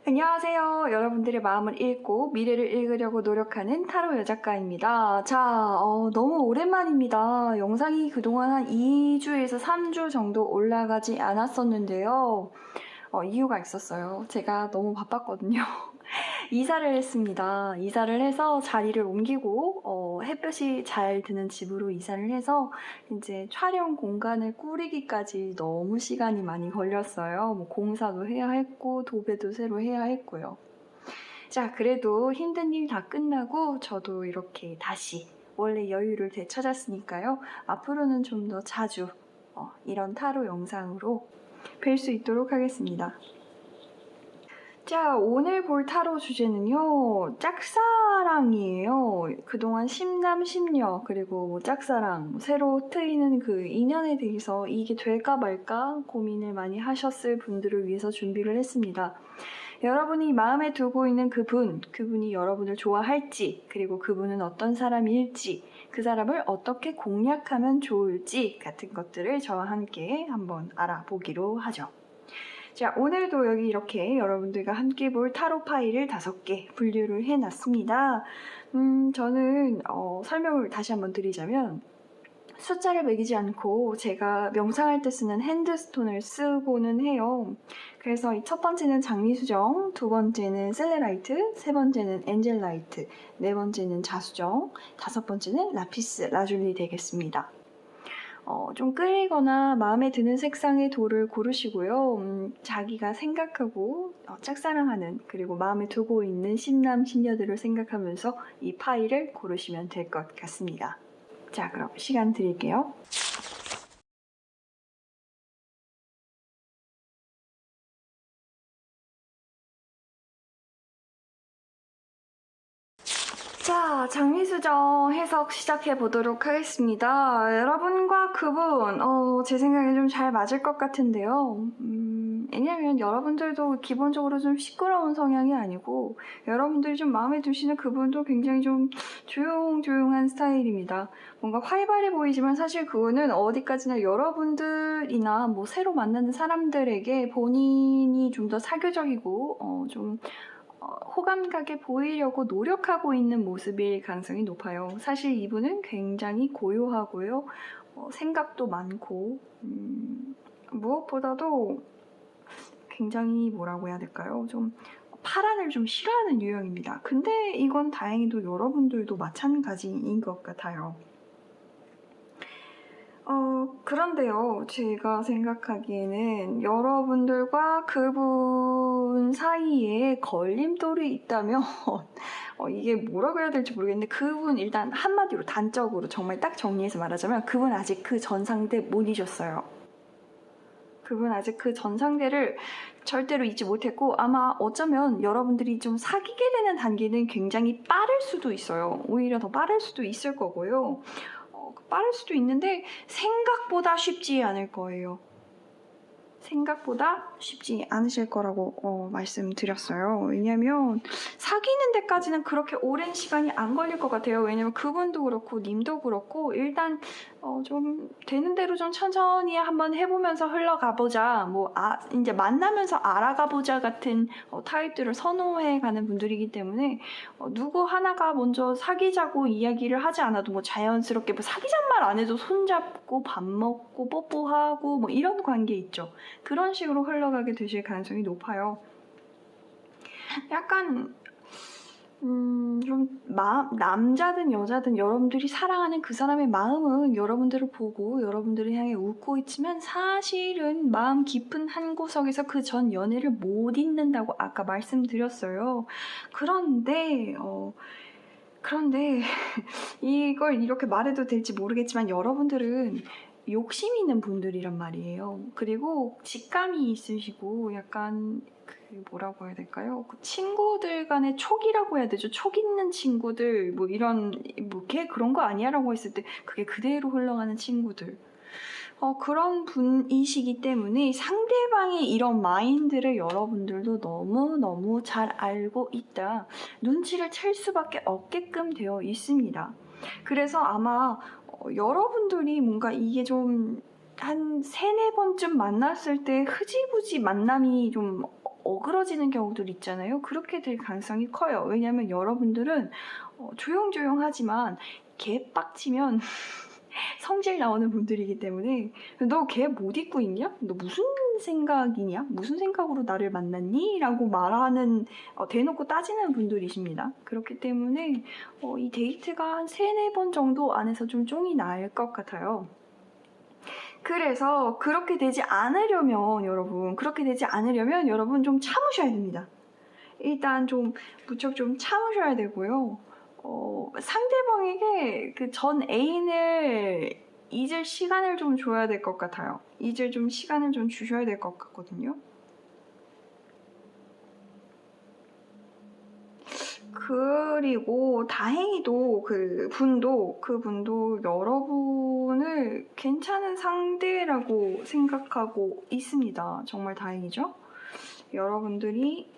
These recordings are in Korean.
안녕하세요. 여러분들의 마음을 읽고 미래를 읽으려고 노력하는 타로 여작가입니다. 자, 너무 오랜만입니다. 영상이 그동안 한 2주에서 3주 정도 올라가지 않았었는데요. 이유가 있었어요. 제가 너무 바빴거든요. 이사를 했습니다. 이사를 해서 자리를 옮기고 햇볕이 잘 드는 집으로 이사를 해서 이제 촬영 공간을 꾸리기까지 너무 시간이 많이 걸렸어요. 뭐 공사도 해야 했고 도배도 새로 해야 했고요. 자, 그래도 힘든 일 다 끝나고 저도 이렇게 다시 원래 여유를 되찾았으니까요. 앞으로는 좀 더 자주 이런 타로 영상으로 뵐 수 있도록 하겠습니다. 자, 오늘 볼 타로 주제는요, 짝사랑이에요. 그동안 심남, 심녀, 그리고 뭐 짝사랑, 새로 트이는 그 인연에 대해서 이게 될까 말까 고민을 많이 하셨을 분들을 위해서 준비를 했습니다. 여러분이 마음에 두고 있는 그분이 여러분을 좋아할지, 그리고 그분은 어떤 사람일지, 그 사람을 어떻게 공략하면 좋을지 같은 것들을 저와 함께 한번 알아보기로 하죠. 자, 오늘도 여기 이렇게 여러분들과 함께 볼 타로 파일을 5개 분류를 해놨습니다. 저는 설명을 다시 한번 드리자면 숫자를 매기지 않고 제가 명상할 때 쓰는 핸드스톤을 쓰고는 해요. 그래서 첫 번째는 장미수정, 두 번째는 셀레라이트, 세 번째는 엔젤라이트, 네 번째는 자수정, 다섯 번째는 라피스 라줄리 되겠습니다. 좀 끌리거나 마음에 드는 색상의 돌을 고르시고요. 자기가 생각하고 짝사랑하는 그리고 마음에 두고 있는 신남, 신녀들을 생각하면서 이 파일을 고르시면 될 것 같습니다. 자, 그럼 시간 드릴게요. 자, 장미수정 해석 시작해 보도록 하겠습니다. 여러분과 그분, 제 생각에 좀 잘 맞을 것 같은데요. 왜냐면 여러분들도 기본적으로 좀 시끄러운 성향이 아니고, 여러분들이 좀 마음에 드시는 그분도 굉장히 좀 조용조용한 스타일입니다. 뭔가 활발해 보이지만 사실 그거는 어디까지나 여러분들이나 뭐 새로 만나는 사람들에게 본인이 좀 더 사교적이고, 좀 호감 가게 보이려고 노력하고 있는 모습일 가능성이 높아요. 사실 이분은 굉장히 고요하고요. 생각도 많고 무엇보다도 굉장히 뭐라고 해야 될까요? 좀 파란을 좀 싫어하는 유형입니다. 근데 이건 다행히도 여러분들도 마찬가지인 것 같아요. 그런데요, 제가 생각하기에는 여러분들과 그분 사이에 걸림돌이 있다면, 이게 뭐라고 해야 될지 모르겠는데, 그분 일단 한마디로 단적으로 정말 딱 정리해서 말하자면, 그분 아직 그 전상대 못 잊었어요. 그분 아직 그 전상대를 절대로 잊지 못했고, 아마 어쩌면 여러분들이 좀 사귀게 되는 단계는 굉장히 빠를 수도 있어요. 오히려 더 빠를 수도 있을 거고요. 빠를 수도 있는데 생각보다 쉽지 않을 거예요. 생각보다 쉽지 않으실 거라고 말씀드렸어요. 왜냐면 사귀는 데까지는 그렇게 오랜 시간이 안 걸릴 것 같아요. 왜냐면 그분도 그렇고 님도 그렇고 일단 좀 되는 대로 좀 천천히 한번 해보면서 흘러가 보자. 뭐 이제 만나면서 알아가 보자 같은 타입들을 선호해 가는 분들이기 때문에 누구 하나가 먼저 사귀자고 이야기를 하지 않아도 뭐 자연스럽게 뭐 사귀잔 말 안 해도 손잡고 밥 먹고 뽀뽀하고 뭐 이런 관계 있죠. 그런 식으로 흘러가게 되실 가능성이 높아요. 약간 좀 남자든 여자든 여러분들이 사랑하는 그 사람의 마음은 여러분들을 보고 여러분들을 향해 웃고 있지만 사실은 마음 깊은 한 구석에서 그 전 연애를 못 잊는다고 아까 말씀드렸어요. 그런데 이걸 이렇게 말해도 될지 모르겠지만 여러분들은 욕심 있는 분들이란 말이에요. 그리고 직감이 있으시고 약간 그 뭐라고 해야 될까요? 그 친구들 간의 촉이라고 해야 되죠. 촉 있는 친구들 뭐 이런 뭐 걔 그런 거 아니야라고 했을 때 그게 그대로 흘러가는 친구들. 그런 분이시기 때문에 상대방의 이런 마인드를 여러분들도 너무너무 잘 알고 있다. 눈치를 챌 수밖에 없게끔 되어 있습니다. 그래서 아마 여러분들이 뭔가 이게 좀 한 3-4번쯤 만났을 때 흐지부지 만남이 좀 어그러지는 경우들 있잖아요. 그렇게 될 가능성이 커요. 왜냐하면 여러분들은 조용조용하지만 개빡치면 성질 나오는 분들이기 때문에 너 걔 못 잊고 있냐? 너 무슨 생각이냐? 무슨 생각으로 나를 만났니? 라고 말하는 대놓고 따지는 분들이십니다. 그렇기 때문에 이 데이트가 한 3-4번 정도 안에서 좀 쫑이 날 것 같아요. 그래서 그렇게 되지 않으려면 여러분 좀 참으셔야 됩니다. 일단 좀 무척 좀 참으셔야 되고요. 상대방에게 그 전 애인을 잊을 시간을 좀 줘야 될 것 같아요. 잊을 좀 시간을 좀 주셔야 될 것 같거든요. 그리고 다행히도 그분도 여러분을 괜찮은 상대라고 생각하고 있습니다. 정말 다행이죠? 여러분들이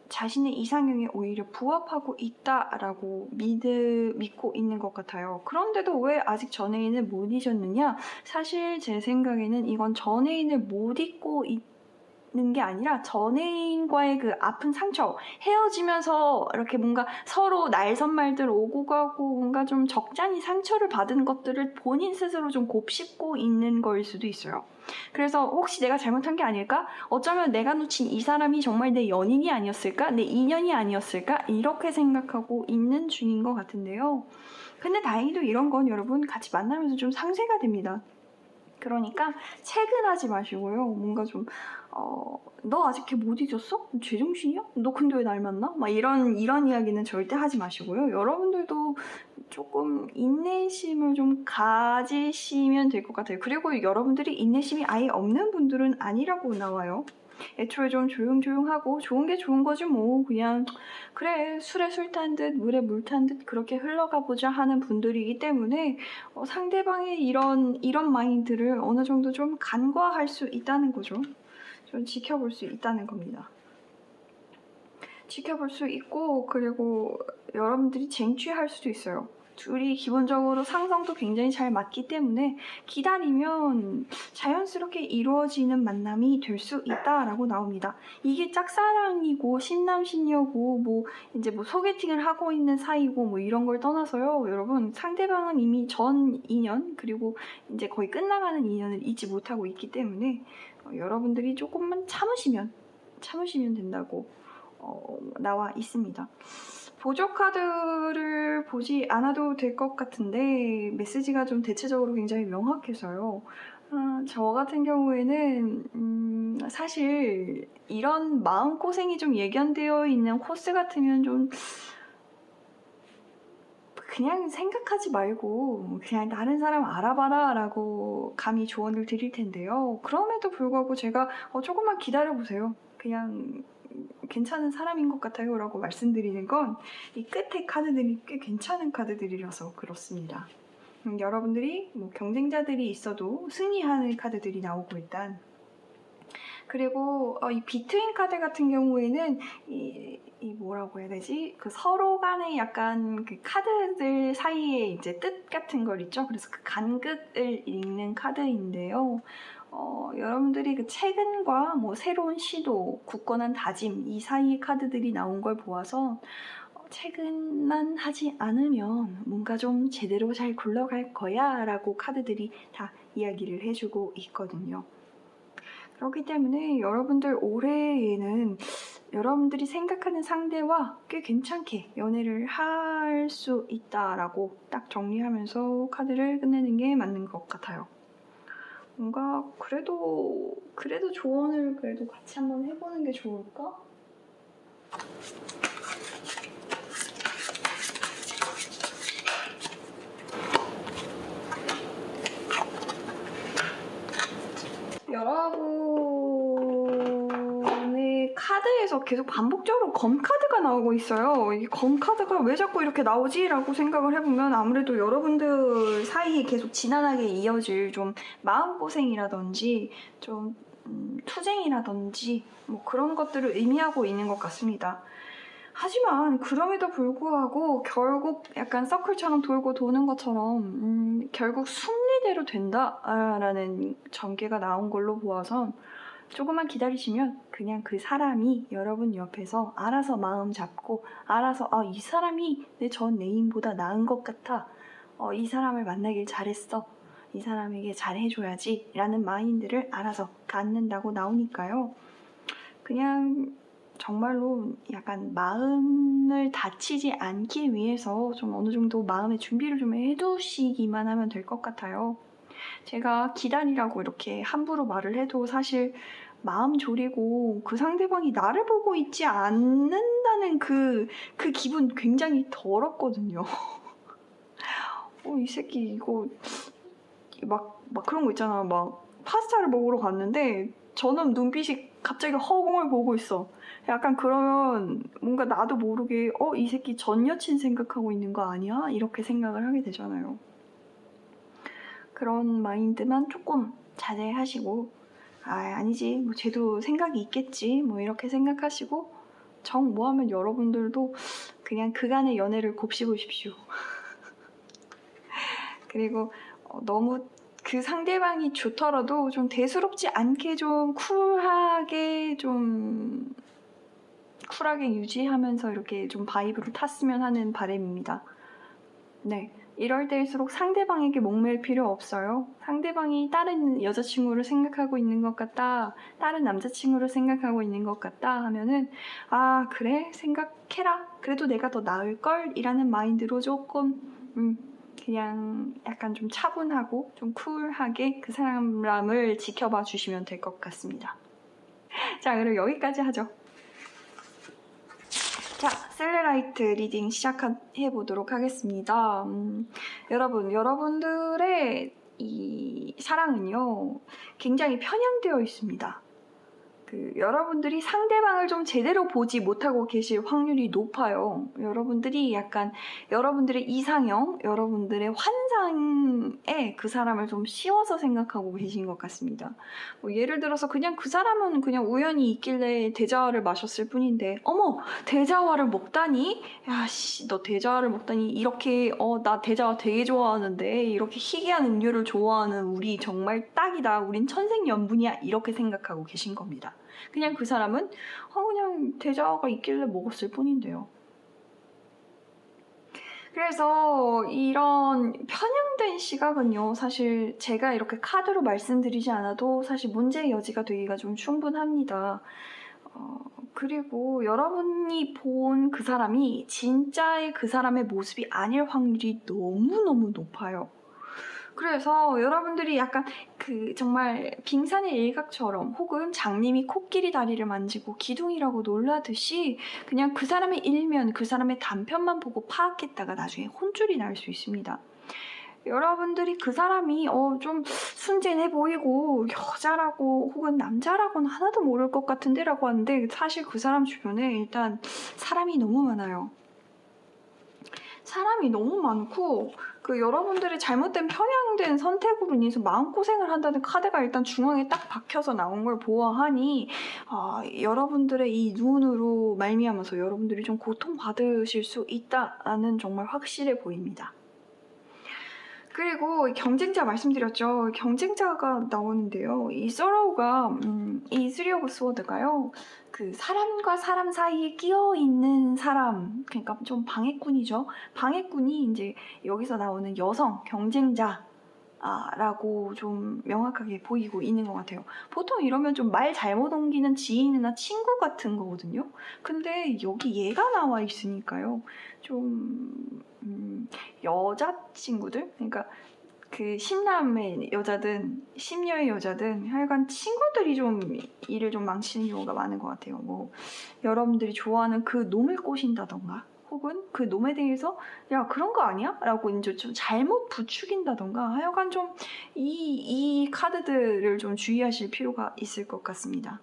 자신의 이상형에 오히려 부합하고 있다라고 믿고 있는 것 같아요. 그런데도 왜 아직 전애인을 못 잊었느냐? 사실 제 생각에는 이건 전애인을 못 잊고 있는 게 아니라 전애인과의 그 아픈 상처, 헤어지면서 이렇게 뭔가 서로 날선말들 오고 가고 뭔가 좀 적잖이 상처를 받은 것들을 본인 스스로 좀 곱씹고 있는 거일 수도 있어요. 그래서 혹시 내가 잘못한 게 아닐까? 어쩌면 내가 놓친 이 사람이 정말 내 연인이 아니었을까? 내 인연이 아니었을까? 이렇게 생각하고 있는 중인 것 같은데요. 근데 다행히도 이런 건 여러분 같이 만나면서 좀 상쇄가 됩니다. 그러니까 체근하지 마시고요. 뭔가 좀 너 아직 걔 못 잊었어? 제정신이야? 너 근데 왜 날 만나? 막 이런 이야기는 절대 하지 마시고요. 여러분들도 조금 인내심을 좀 가지시면 될 것 같아요. 그리고 여러분들이 인내심이 아예 없는 분들은 아니라고 나와요. 애초에 좀 조용조용하고 좋은 게 좋은 거지 뭐 그냥 그래 술에 술 탄 듯 물에 물 탄 듯 그렇게 흘러가 보자 하는 분들이기 때문에 상대방의 이런 마인드를 어느 정도 좀 간과할 수 있다는 거죠. 좀 지켜볼 수 있다는 겁니다. 지켜볼 수 있고 그리고 여러분들이 쟁취할 수도 있어요. 둘이 기본적으로 상성도 굉장히 잘 맞기 때문에 기다리면 자연스럽게 이루어지는 만남이 될 수 있다라고 나옵니다. 이게 짝사랑이고 신남신녀고 뭐 이제 뭐 소개팅을 하고 있는 사이고 뭐 이런 걸 떠나서요. 여러분 상대방은 이미 전 인연 그리고 이제 거의 끝나가는 인연을 잊지 못하고 있기 때문에 여러분들이 조금만 참으시면 된다고 나와 있습니다. 보조 카드를 보지 않아도 될 것 같은데 메시지가 좀 대체적으로 굉장히 명확해서요. 저 같은 경우에는 사실 이런 마음고생이 좀 예견되어 있는 코스 같으면 좀 그냥 생각하지 말고 그냥 다른 사람 알아봐라 라고 감히 조언을 드릴 텐데요. 그럼에도 불구하고 제가 조금만 기다려보세요. 그냥 괜찮은 사람인 것 같아요 라고 말씀드리는 건 이 끝에 카드들이 꽤 괜찮은 카드들이라서 그렇습니다. 여러분들이 뭐 경쟁자들이 있어도 승리하는 카드들이 나오고 일단 그리고 이 비트윈 카드 같은 경우에는 이 뭐라고 해야 되지? 그 서로 간의 약간 그 카드들 사이에 이제 뜻 같은 걸 있죠. 그래서 그 간극을 읽는 카드인데요. 여러분들이 그 최근과 뭐 새로운 시도, 굳건한 다짐 이 사이의 카드들이 나온 걸 보아서 최근만 하지 않으면 뭔가 좀 제대로 잘 굴러갈 거야 라고 카드들이 다 이야기를 해주고 있거든요. 그렇기 때문에 여러분들 올해에는 여러분들이 생각하는 상대와 꽤 괜찮게 연애를 할 수 있다라고 딱 정리하면서 카드를 끝내는 게 맞는 것 같아요. 뭔가 그래도 조언을 그래도 같이 한번 해보는 게 좋을까? 여러분의 카드에서 계속 반복적으로 검 카드가 나오고 있어요. 이 검 카드가 왜 자꾸 이렇게 나오지? 라고 생각을 해보면 아무래도 여러분들 사이에 계속 지난하게 이어질 좀 마음고생이라든지 좀 투쟁이라든지 뭐 그런 것들을 의미하고 있는 것 같습니다. 하지만 그럼에도 불구하고 결국 약간 서클처럼 돌고 도는 것처럼 결국 순리대로 된다라는 전개가 나온 걸로 보아선 조금만 기다리시면 그냥 그 사람이 여러분 옆에서 알아서 마음 잡고 알아서 이 사람이 내 전 애인보다 나은 것 같아. 이 사람을 만나길 잘했어. 이 사람에게 잘해줘야지 라는 마인드를 알아서 갖는다고 나오니까요. 그냥 정말로 약간 마음을 다치지 않기 위해서 좀 어느 정도 마음의 준비를 좀 해두시기만 하면 될 것 같아요. 제가 기다리라고 이렇게 함부로 말을 해도 사실 마음 졸이고 그 상대방이 나를 보고 있지 않는다는 그 기분 굉장히 더럽거든요. 이 새끼 이거 막 그런 거 있잖아. 막 파스타를 먹으러 갔는데 저놈 눈빛이 갑자기 허공을 보고 있어. 약간 그러면 뭔가 나도 모르게 이 새끼 전 여친 생각하고 있는 거 아니야? 이렇게 생각을 하게 되잖아요. 그런 마인드만 조금 자제하시고 아니지 뭐 쟤도 생각이 있겠지 뭐 이렇게 생각하시고 정 모하면 여러분들도 그냥 그간의 연애를 곱씹으십시오. 그리고 너무 그 상대방이 좋더라도 좀 대수롭지 않게 좀 쿨하게 유지하면서 이렇게 좀 바이브를 탔으면 하는 바람입니다. 네. 이럴 때일수록 상대방에게 목맬 필요 없어요. 상대방이 다른 여자친구를 생각하고 있는 것 같다, 다른 남자친구를 생각하고 있는 것 같다 하면은 그래? 생각해라. 그래도 내가 더 나을걸? 이라는 마인드로 조금 그냥 약간 좀 차분하고 좀 쿨하게 그 사람을 지켜봐 주시면 될 것 같습니다. 자, 그럼 여기까지 하죠. 자, 셀레라이트 리딩 시작해 보도록 하겠습니다. 여러분들의 이 사랑은요, 굉장히 편향되어 있습니다. 여러분들이 상대방을 좀 제대로 보지 못하고 계실 확률이 높아요. 여러분들이 약간 여러분들의 이상형, 여러분들의 환상에 그 사람을 좀 씌워서 생각하고 계신 것 같습니다. 예를 들어서 그냥 그 사람은 그냥 우연히 있길래 대자화를 마셨을 뿐인데 어머! 대자화를 먹다니? 야씨 너 대자화를 먹다니 이렇게 나 대자화 되게 좋아하는데 이렇게 희귀한 음료를 좋아하는 우리 정말 딱이다. 우린 천생연분이야. 이렇게 생각하고 계신 겁니다. 그냥 그 사람은 그냥 대자화가 있길래 먹었을 뿐인데요. 그래서 이런 편향된 시각은요, 사실 제가 이렇게 카드로 말씀드리지 않아도 사실 문제의 여지가 되기가 좀 충분합니다. 그리고 여러분이 본 그 사람이 진짜의 그 사람의 모습이 아닐 확률이 너무너무 높아요. 그래서 여러분들이 약간 정말 빙산의 일각처럼 혹은 장님이 코끼리 다리를 만지고 기둥이라고 놀라듯이 그냥 그 사람의 일면, 그 사람의 단편만 보고 파악했다가 나중에 혼쭐이 날 수 있습니다. 여러분들이 그 사람이 좀 순진해 보이고 여자라고 혹은 남자라고는 하나도 모를 것 같은데 라고 하는데 사실 그 사람 주변에 일단 사람이 너무 많아요. 사람이 너무 많고 여러분들의 잘못된 편향된 선택으로 인해서 마음고생을 한다는 카드가 일단 중앙에 딱 박혀서 나온 걸 보아하니 여러분들의 이 눈으로 말미암아서 여러분들이 좀 고통받으실 수 있다는 정말 확실해 보입니다. 그리고 경쟁자 말씀드렸죠. 경쟁자가 나오는데요. 이 서로우가 이 쓰리 오브 스워드가요. 사람과 사람 사이에 끼어 있는 사람, 그러니까 좀 방해꾼이죠. 방해꾼이 이제 여기서 나오는 여성 경쟁자. 라고 좀 명확하게 보이고 있는 것 같아요. 보통 이러면 좀 말 잘못 옮기는 지인이나 친구 같은 거거든요. 근데 여기 얘가 나와 있으니까요. 좀 여자친구들? 그러니까 심남의 여자든 심녀의 여자든 하여간 친구들이 좀 일을 좀 망치는 경우가 많은 것 같아요. 여러분들이 좋아하는 그 놈을 꼬신다던가 혹은 그 놈에 대해서 야 그런 거 아니야? 라고 이제 좀 잘못 부추긴다던가 하여간 좀 이 카드들을 좀 주의하실 필요가 있을 것 같습니다.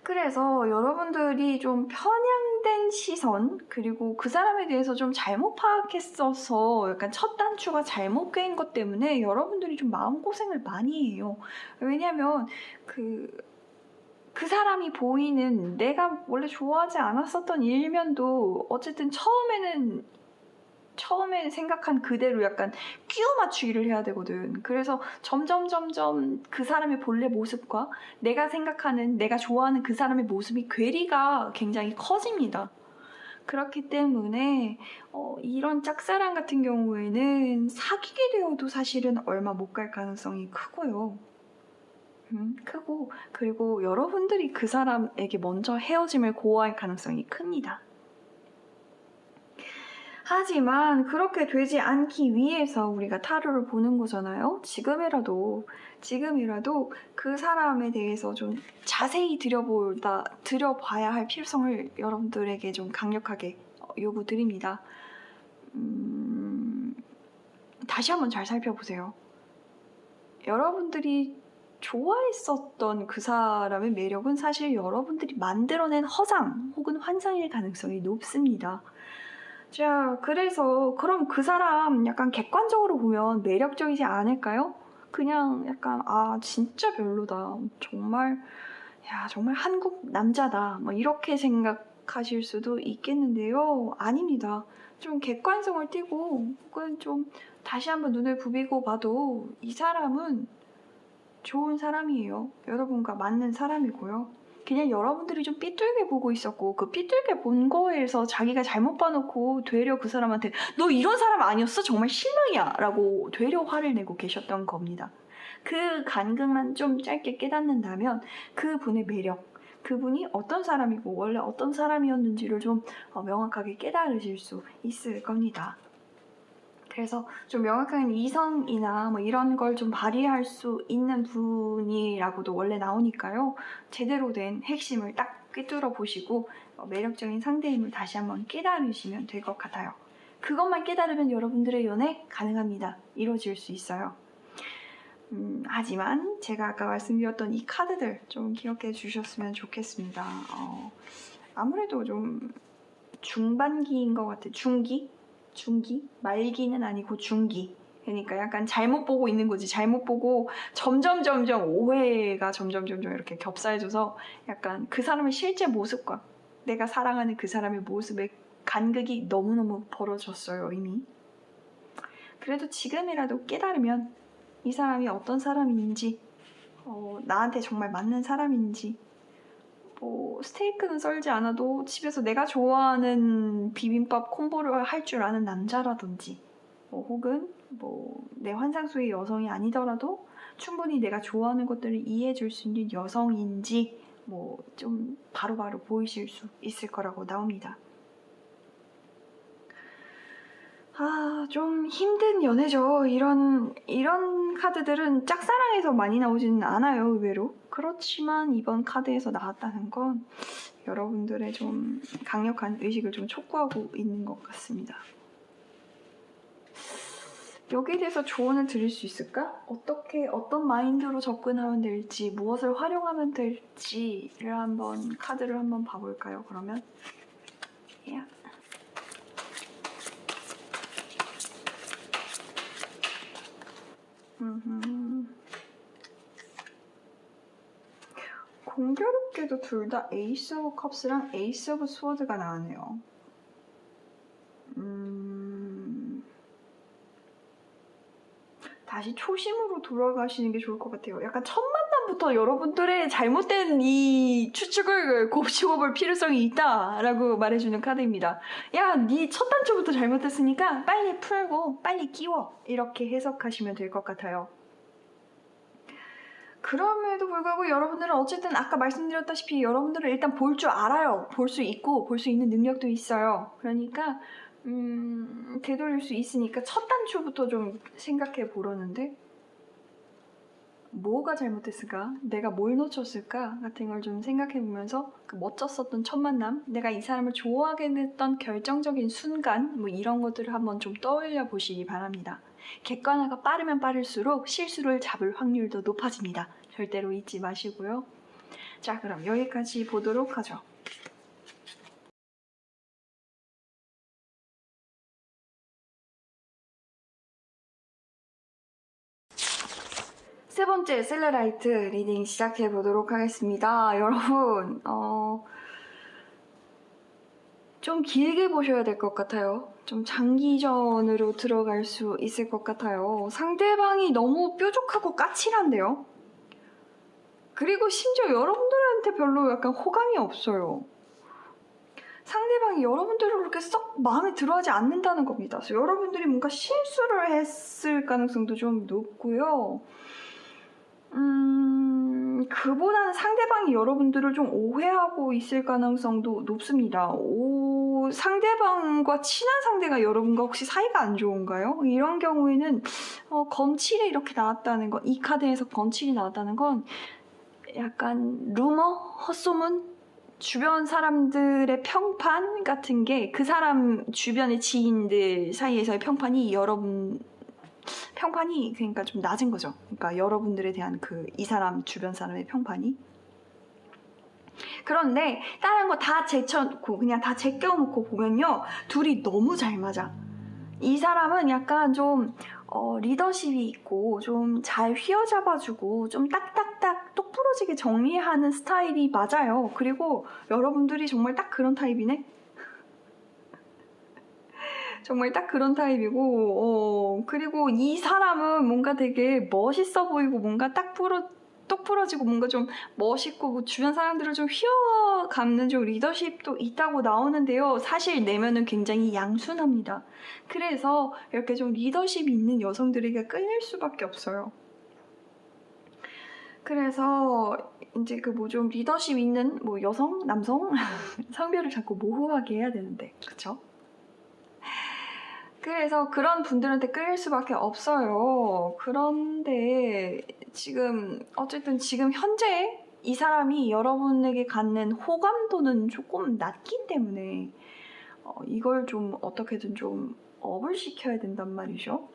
그래서 여러분들이 좀 편향된 시선 그리고 그 사람에 대해서 좀 잘못 파악했어서 약간 첫 단추가 잘못 꿰인 것 때문에 여러분들이 좀 마음고생을 많이 해요. 왜냐면 그 사람이 보이는 내가 원래 좋아하지 않았었던 일면도 어쨌든 처음에는 처음에 생각한 그대로 약간 끼워 맞추기를 해야 되거든. 그래서 점점 그 사람의 본래 모습과 내가 생각하는, 내가 좋아하는 그 사람의 모습이 괴리가 굉장히 커집니다. 그렇기 때문에 이런 짝사랑 같은 경우에는 사귀게 되어도 사실은 얼마 못 갈 가능성이 크고요. 크고, 그리고 여러분들이 그 사람에게 먼저 헤어짐을 고할 가능성이 큽니다. 하지만 그렇게 되지 않기 위해서 우리가 타로를 보는 거잖아요. 지금이라도 그 사람에 대해서 좀 자세히 들여봐야 할 필요성을 여러분들에게 좀 강력하게 요구드립니다. 다시 한번 잘 살펴보세요. 여러분들이 좋아했었던 그 사람의 매력은 사실 여러분들이 만들어낸 허상 혹은 환상일 가능성이 높습니다. 자, 그래서 그럼 그 사람 약간 객관적으로 보면 매력적이지 않을까요? 그냥 약간 진짜 별로다. 정말 한국 남자다. 뭐 이렇게 생각하실 수도 있겠는데요. 아닙니다. 좀 객관성을 띠고 혹은 좀 다시 한번 눈을 부비고 봐도 이 사람은 좋은 사람이에요. 여러분과 맞는 사람이고요. 그냥 여러분들이 좀 삐뚤게 보고 있었고 그 삐뚤게 본 거에서 자기가 잘못 봐놓고 되려 그 사람한테 너 이런 사람 아니었어? 정말 실망이야! 라고 되려 화를 내고 계셨던 겁니다. 그 간극만 좀 짧게 깨닫는다면 그분의 매력, 그분이 어떤 사람이고 원래 어떤 사람이었는지를 좀 명확하게 깨달으실 수 있을 겁니다. 그래서 좀 명확한 이성이나 뭐 이런 걸 좀 발휘할 수 있는 분이라고도 원래 나오니까요. 제대로 된 핵심을 딱 꿰뚫어 보시고 매력적인 상대임을 다시 한번 깨달으시면 될 것 같아요. 그것만 깨달으면 여러분들의 연애 가능합니다. 이루어질 수 있어요. 하지만 제가 아까 말씀드렸던 이 카드들 좀 기억해 주셨으면 좋겠습니다. 아무래도 좀 중반기인 것 같아요. 중기? 말기는 아니고 중기. 그러니까 약간 잘못 보고 있는 거지. 잘못 보고 점점 오해가 점점 이렇게 겹살져서 약간 그 사람의 실제 모습과 내가 사랑하는 그 사람의 모습의 간극이 너무너무 벌어졌어요, 이미. 그래도 지금이라도 깨달으면 이 사람이 어떤 사람인지, 나한테 정말 맞는 사람인지, 스테이크는 썰지 않아도 집에서 내가 좋아하는 비빔밥 콤보를 할 줄 아는 남자라든지, 혹은 내 환상 속의 여성이 아니더라도 충분히 내가 좋아하는 것들을 이해해 줄 수 있는 여성인지, 좀 바로바로 보이실 수 있을 거라고 나옵니다. 좀 힘든 연애죠. 이런 카드들은 짝사랑에서 많이 나오지는 않아요, 의외로. 그렇지만 이번 카드에서 나왔다는 건 여러분들의 좀 강력한 의식을 좀 촉구하고 있는 것 같습니다. 여기에 대해서 조언을 드릴 수 있을까? 어떤 마인드로 접근하면 될지, 무엇을 활용하면 될지를 카드를 한번 봐볼까요, 그러면? 공교롭게도 둘 다 에이스 오브 컵스랑 에이스 오브 스워드가 나왔네요. 다시 초심으로 돌아가시는 게 좋을 것 같아요. 약간 첫 만남부터 여러분들의 잘못된 이 추측을 곱씹어볼 필요성이 있다라고 말해주는 카드입니다. 야, 네 첫 단추부터 잘못했으니까 빨리 풀고 빨리 끼워. 이렇게 해석하시면 될 것 같아요. 그럼에도 불구하고 여러분들은 어쨌든 아까 말씀드렸다시피 여러분들은 일단 볼 줄 알아요. 볼 수 있고 볼 수 있는 능력도 있어요. 그러니까 되돌릴 수 있으니까 첫 단추부터 좀 생각해 보려는데 뭐가 잘못됐을까? 내가 뭘 놓쳤을까? 같은 걸 좀 생각해 보면서 그 멋졌었던 첫 만남, 내가 이 사람을 좋아하게 됐던 결정적인 순간 이런 것들을 한번 좀 떠올려 보시기 바랍니다. 객관화가 빠르면 빠를수록 실수를 잡을 확률도 높아집니다. 절대로 잊지 마시고요. 자, 그럼 여기까지 보도록 하죠. 세 번째 셀러라이트 리딩 시작해 보도록 하겠습니다. 여러분, 좀 길게 보셔야 될 것 같아요. 좀 장기전으로 들어갈 수 있을 것 같아요. 상대방이 너무 뾰족하고 까칠한데요. 그리고 심지어 여러분들한테 별로 약간 호감이 없어요. 상대방이 여러분들을 그렇게 썩 마음에 들어하지 않는다는 겁니다. 그래서 여러분들이 뭔가 실수를 했을 가능성도 좀 높고요. 그보다는 상대방이 여러분들을 좀 오해하고 있을 가능성도 높습니다. 상대방과 친한 상대가 여러분과 혹시 사이가 안 좋은가요? 이런 경우에는 검칠이 이렇게 나왔다는 건, 이 카드에서 검칠이 나왔다는 건 약간 루머? 헛소문? 주변 사람들의 평판 같은 게 그 사람 주변의 지인들 사이에서의 평판이 평판이 그러니까 좀 낮은 거죠. 그러니까 여러분들에 대한 이 사람 주변 사람의 평판이. 그런데 다른 거 다 제쳐놓고 그냥 다 제껴놓고 보면요, 둘이 너무 잘 맞아. 이 사람은 약간 좀 리더십이 있고 좀 잘 휘어잡아주고 좀 딱딱딱 똑부러지게 정리하는 스타일이 맞아요. 그리고 여러분들이 정말 딱 그런 타입이네? 정말 딱 그런 타입이고, 그리고 이 사람은 뭔가 되게 멋있어 보이고 뭔가 똑 부러지고 뭔가 좀 멋있고 주변 사람들을 좀 휘어감는 좀 리더십도 있다고 나오는데요. 사실 내면은 굉장히 양순합니다. 그래서 이렇게 좀 리더십이 있는 여성들에게 끌릴 수밖에 없어요. 그래서 이제 좀 리더십 있는 여성, 남성 성별을 자꾸 모호하게 해야 되는데, 그쵸? 그래서 그런 분들한테 끌릴 수밖에 없어요. 그런데 어쨌든 지금 현재 이 사람이 여러분에게 갖는 호감도는 조금 낮기 때문에 이걸 좀 어떻게든 좀 업을 시켜야 된단 말이죠.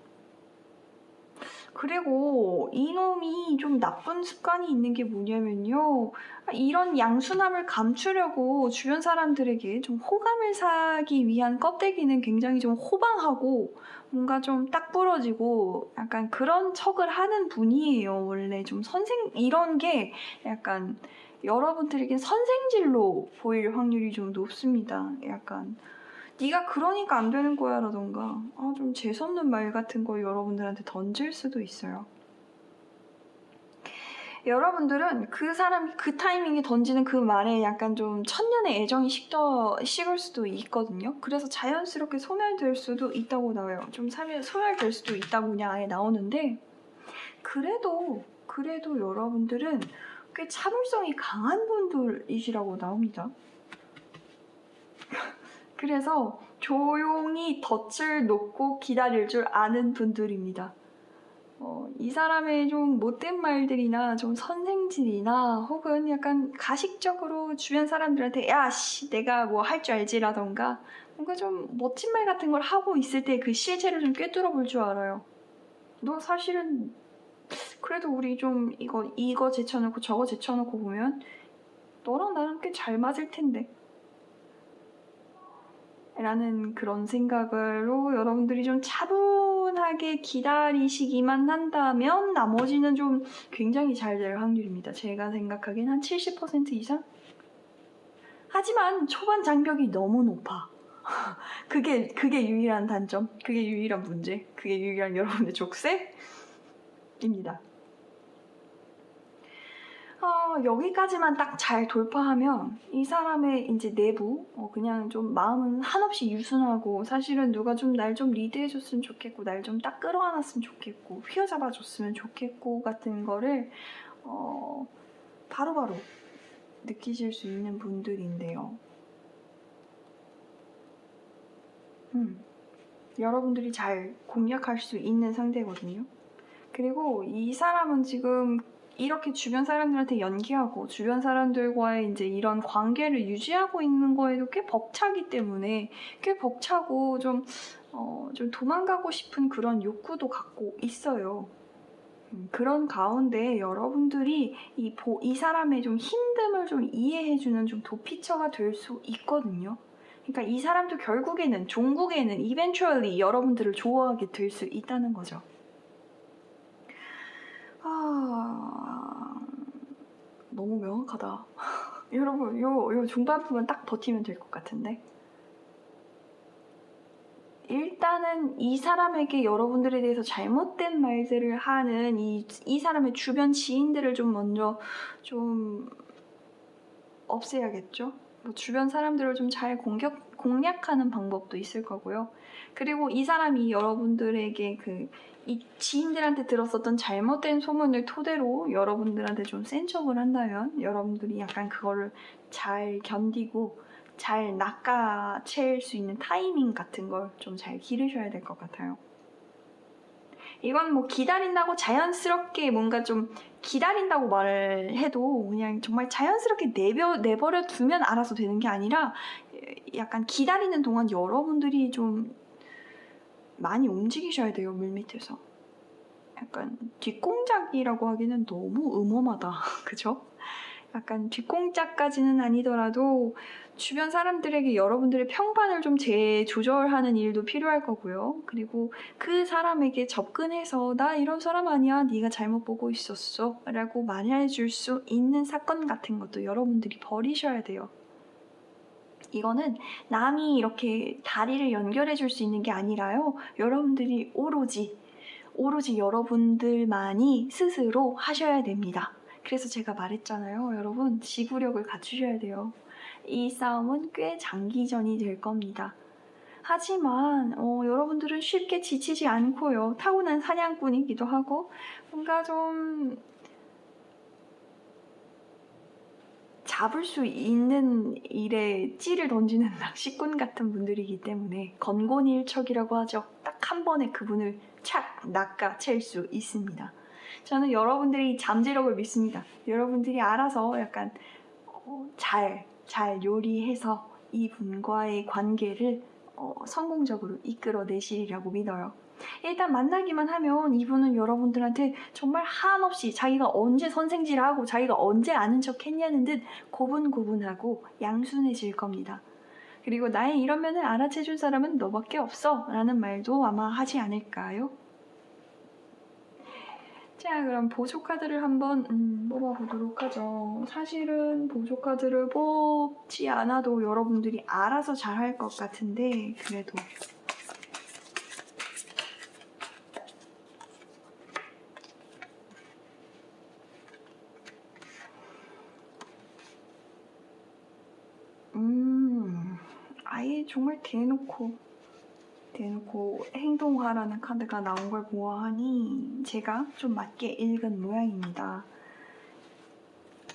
그리고 이놈이 좀 나쁜 습관이 있는 게 뭐냐면요, 이런 양순함을 감추려고 주변 사람들에게 좀 호감을 사기 위한 껍데기는 굉장히 좀 호방하고 뭔가 좀 딱 부러지고 약간 그런 척을 하는 분이에요. 원래 좀 이런 게 약간 여러분들에게 선생질로 보일 확률이 좀 높습니다. 약간 네가 그러니까 안 되는 거야 라던가 좀 재수없는 말 같은 거 여러분들한테 던질 수도 있어요. 여러분들은 그 사람이 그 타이밍에 던지는 그 말에 약간 좀 천년의 애정이 식을 수도 있거든요. 그래서 자연스럽게 소멸될 수도 있다고 나와요. 좀 소멸될 수도 있다고 그냥 아예 나오는데, 그래도 여러분들은 꽤 참을성이 강한 분들이시라고 나옵니다. 그래서 조용히 덫을 놓고 기다릴 줄 아는 분들입니다. 이 사람의 좀 못된 말들이나 좀 선생질이나 혹은 약간 가식적으로 주변 사람들한테 야씨 내가 뭐 할 줄 알지라던가 뭔가 좀 멋진 말 같은 걸 하고 있을 때 그 실체를 좀 꿰뚫어 볼 줄 알아요. 너 사실은 그래도 우리 좀 이거 제쳐놓고 저거 제쳐놓고 보면 너랑 나랑 꽤 잘 맞을 텐데 라는 그런 생각으로 여러분들이 좀 차분하게 기다리시기만 한다면 나머지는 좀 굉장히 잘 될 확률입니다. 제가 생각하기엔 한 70% 이상? 하지만 초반 장벽이 너무 높아. 그게 유일한 단점, 그게 유일한 문제, 그게 유일한 여러분의 족쇄입니다. 여기까지만 딱 잘 돌파하면 이 사람의 이제 내부 그냥 좀 마음은 한없이 유순하고 사실은 누가 좀 날 좀 리드해줬으면 좋겠고 날 좀 딱 끌어안았으면 좋겠고 휘어잡아줬으면 좋겠고 같은 거를 바로바로 느끼실 수 있는 분들인데요. 여러분들이 잘 공략할 수 있는 상대거든요. 그리고 이 사람은 지금 이렇게 주변 사람들한테 연기하고 주변 사람들과의 이제 이런 관계를 유지하고 있는 거에도 꽤 벅차기 때문에 꽤 벅차고 좀 도망가고 싶은 그런 욕구도 갖고 있어요. 그런 가운데 여러분들이 이 사람의 좀 힘듦을 좀 이해해주는 좀 도피처가 될 수 있거든요. 그러니까 이 사람도 결국에는 종국에는 eventually 여러분들을 좋아하게 될 수 있다는 거죠. 너무 명확하다. 여러분, 요 중반부분 딱 버티면 될 것 같은데. 일단은 이 사람에게 여러분들에 대해서 잘못된 말들을 하는 이 사람의 주변 지인들을 좀 먼저 좀 없애야겠죠? 뭐 주변 사람들을 좀 잘 공략하는 방법도 있을 거고요. 그리고 이 사람이 여러분들에게 이 지인들한테 들었었던 잘못된 소문을 토대로 여러분들한테 좀 센 척을 한다면 여러분들이 약간 그거를 잘 견디고 잘 낚아챌 수 있는 타이밍 같은 걸 좀 잘 기르셔야 될 것 같아요. 이건 뭐 기다린다고 자연스럽게 뭔가 좀 기다린다고 말을 해도 그냥 정말 자연스럽게 내버려 두면 알아서 되는 게 아니라 약간 기다리는 동안 여러분들이 좀 많이 움직이셔야 돼요, 물밑에서. 약간 뒷공작이라고 하기는 너무 음험하다. 그죠? 약간 뒷공작까지는 아니더라도 주변 사람들에게 여러분들의 평판을 좀 재조절하는 일도 필요할 거고요. 그리고 그 사람에게 접근해서 나 이런 사람 아니야, 네가 잘못 보고 있었어 라고 말해줄 수 있는 사건 같은 것도 여러분들이 버리셔야 돼요. 이거는 남이 이렇게 다리를 연결해 줄 수 있는 게 아니라요. 여러분들이 오로지 여러분들만이 스스로 하셔야 됩니다. 그래서 제가 말했잖아요. 여러분, 지구력을 갖추셔야 돼요. 이 싸움은 꽤 장기전이 될 겁니다. 하지만 여러분들은 쉽게 지치지 않고요. 타고난 사냥꾼이기도 하고 뭔가 좀 잡을 수 있는 일에 찌를 던지는 낚시꾼 같은 분들이기 때문에 건곤일척이라고 하죠. 딱 한 번에 그분을 착 낚아챌 수 있습니다. 저는 여러분들이 잠재력을 믿습니다. 여러분들이 알아서 약간 잘 요리해서 이분과의 관계를 성공적으로 이끌어내시리라고 믿어요. 일단 만나기만 하면 이분은 여러분들한테 정말 한없이 자기가 언제 선생질하고 자기가 언제 아는 척 했냐는 듯 고분고분하고 양순해질 겁니다. 그리고 나의 이런 면을 알아채줄 사람은 너밖에 없어 라는 말도 아마 하지 않을까요? 자, 그럼 보조 카드를 한번 뽑아보도록 하죠. 사실은 보조 카드를 뽑지 않아도 여러분들이 알아서 잘할 것 같은데 그래도 아예 정말 대놓고 행동하라는 카드가 나온 걸 보아하니 제가 좀 맞게 읽은 모양입니다.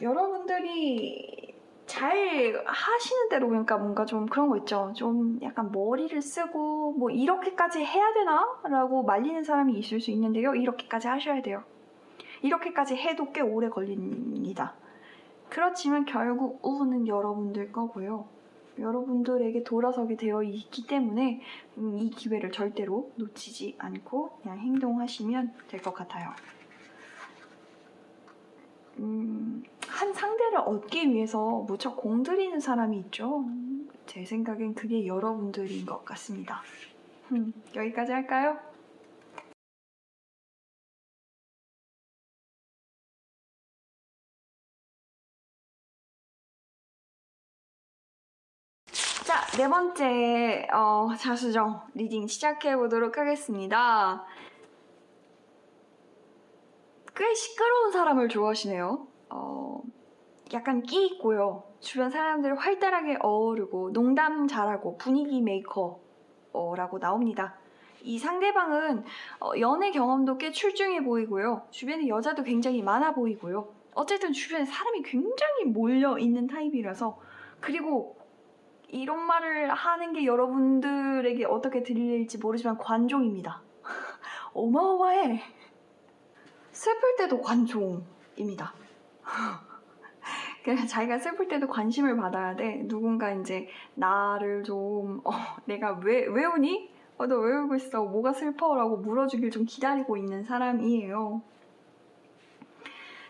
여러분들이 잘 하시는 대로, 그러니까 뭔가 좀 그런 거 있죠. 좀 약간 머리를 쓰고 뭐 이렇게까지 해야 되나? 라고 말리는 사람이 있을 수 있는데요. 이렇게까지 하셔야 돼요. 이렇게까지 해도 꽤 오래 걸립니다. 그렇지만 결국 우는 여러분들 거고요. 여러분들에게 돌아서게 되어 있기 때문에 이 기회를 절대로 놓치지 않고 그냥 행동하시면 될 것 같아요. 한 상대를 얻기 위해서 무척 공들이는 사람이 있죠. 제 생각엔 그게 여러분들인 것 같습니다. 여기까지 할까요? 자, 네 번째 자수정 리딩 시작해보도록 하겠습니다. 꽤 시끄러운 사람을 좋아하시네요. 약간 끼 있고요. 주변 사람들을 활달하게 어우르고 농담 잘하고 분위기 메이커라고 나옵니다. 이 상대방은 연애 경험도 꽤 출중해 보이고요. 주변에 여자도 굉장히 많아 보이고요. 어쨌든 주변에 사람이 굉장히 몰려있는 타입이라서, 그리고 이런 말을 하는 게 여러분들에게 어떻게 들릴지 모르지만 관종입니다. 어마어마해. 슬플 때도 관종입니다. 그냥 자기가 슬플 때도 관심을 받아야 돼. 누군가 이제 나를 좀 내가 왜 우니? 너 왜 울고 있어? 뭐가 슬퍼? 라고 물어주길 좀 기다리고 있는 사람이에요.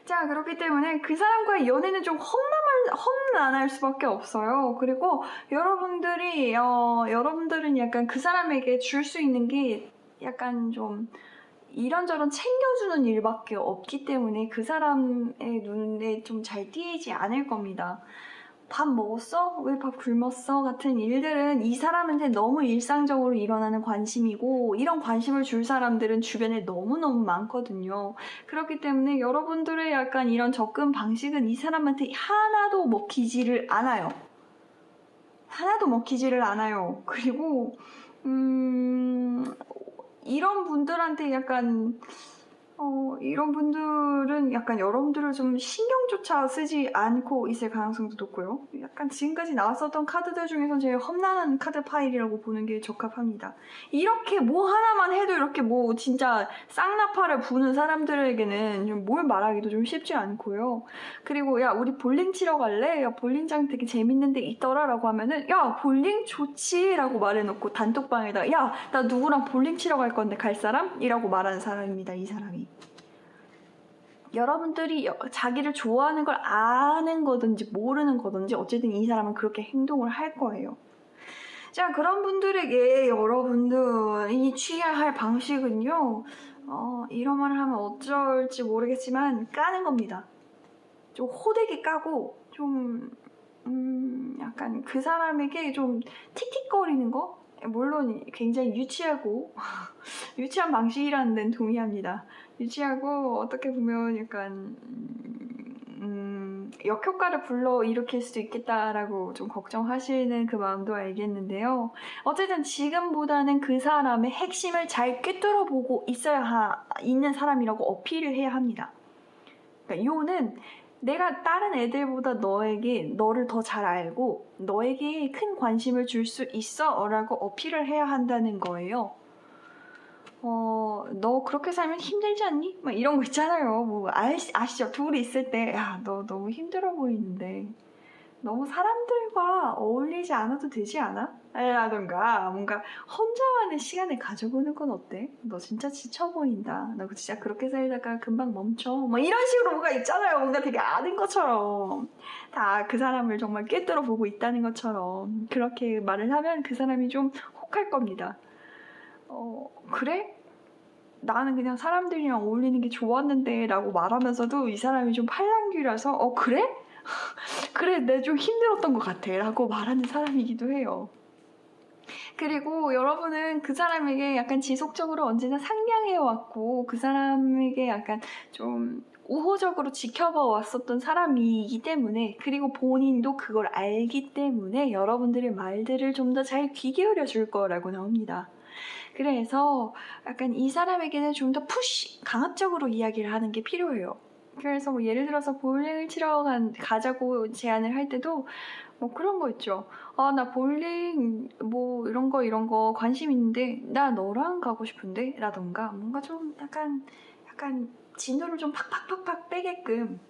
자, 그렇기 때문에 그 사람과의 연애는 좀 험난할 수밖에 없어요. 그리고 여러분들은 약간 그 사람에게 줄 수 있는 게 약간 좀 이런저런 챙겨주는 일밖에 없기 때문에 그 사람의 눈에 좀 잘 띄지 않을 겁니다. 밥 먹었어? 왜 밥 굶었어? 같은 일들은 이 사람한테 너무 일상적으로 일어나는 관심이고 이런 관심을 줄 사람들은 주변에 너무너무 많거든요. 그렇기 때문에 여러분들의 약간 이런 접근 방식은 이 사람한테 하나도 먹히지를 않아요. 하나도 먹히지를 않아요. 그리고 이런 분들한테 약간 이런 분들은 약간 여러분들을 좀 신경조차 쓰지 않고 있을 가능성도 높고요. 약간 지금까지 나왔었던 카드들 중에서 제일 험난한 카드 파일이라고 보는 게 적합합니다. 이렇게 뭐 하나만 해도 이렇게 뭐 진짜 쌍나파를 부는 사람들에게는 좀 뭘 말하기도 좀 쉽지 않고요. 그리고 야 우리 볼링 치러 갈래? 야 볼링장 되게 재밌는 데 있더라 라고 하면은 야 볼링 좋지 라고 말해놓고 단톡방에다 야 나 누구랑 볼링 치러 갈 건데 갈 사람? 이라고 말하는 사람입니다. 이 사람이. 여러분들이 자기를 좋아하는 걸 아는 거든지 모르는 거든지 어쨌든 이 사람은 그렇게 행동을 할 거예요. 자, 그런 분들에게 여러분들이 취해야 할 방식은요. 이런 말을 하면 어쩔지 모르겠지만 까는 겁니다. 좀 호되게 까고 좀 약간 그 사람에게 좀 틱틱거리는 거? 물론 굉장히 유치하고 유치한 방식이라는 데는 동의합니다. 유치하고 어떻게 보면 약간 역효과를 불러일으킬 수도 있겠다라고 좀 걱정하시는 그 마음도 알겠는데요. 어쨌든 지금보다는 그 사람의 핵심을 잘 꿰뚫어 보고 있는 사람이라고 어필을 해야 합니다. 그러니까 요는 내가 다른 애들보다 너를 더 잘 알고 너에게 큰 관심을 줄 수 있어 라고 어필을 해야 한다는 거예요. 너 그렇게 살면 힘들지 않니? 막 이런 거 있잖아요. 뭐 아시죠? 둘이 있을 때 야, 너 너무 힘들어 보이는데 너무 사람들과 어울리지 않아도 되지 않아? 라던가 뭔가 혼자만의 시간을 가져보는 건 어때? 너 진짜 지쳐 보인다. 너 진짜 그렇게 살다가 금방 멈춰. 뭐 이런 식으로 뭔가 있잖아요. 뭔가 되게 아는 것처럼 다 그 사람을 정말 꿰뚫어 보고 있다는 것처럼 그렇게 말을 하면 그 사람이 좀 혹할 겁니다. 그래? 나는 그냥 사람들이랑 어울리는 게 좋았는데 라고 말하면서도 이 사람이 좀 팔랑귀라서 그래? 그래, 내 좀 힘들었던 것 같아 라고 말하는 사람이기도 해요. 그리고 여러분은 그 사람에게 약간 지속적으로 언제나 상냥해왔고 그 사람에게 약간 좀 우호적으로 지켜봐 왔었던 사람이기 때문에 그리고 본인도 그걸 알기 때문에 여러분들의 말들을 좀 더 잘 귀 기울여 줄 거라고 나옵니다. 그래서 약간 이 사람에게는 좀 더 강압적으로 이야기를 하는 게 필요해요. 그래서 뭐 예를 들어서 볼링을 치러 가자고 제안을 할 때도 뭐 그런 거 있죠. 나 볼링 뭐 이런 거 관심 있는데 나 너랑 가고 싶은데 라던가 뭔가 좀 약간 진도를 좀 팍팍팍팍 빼게끔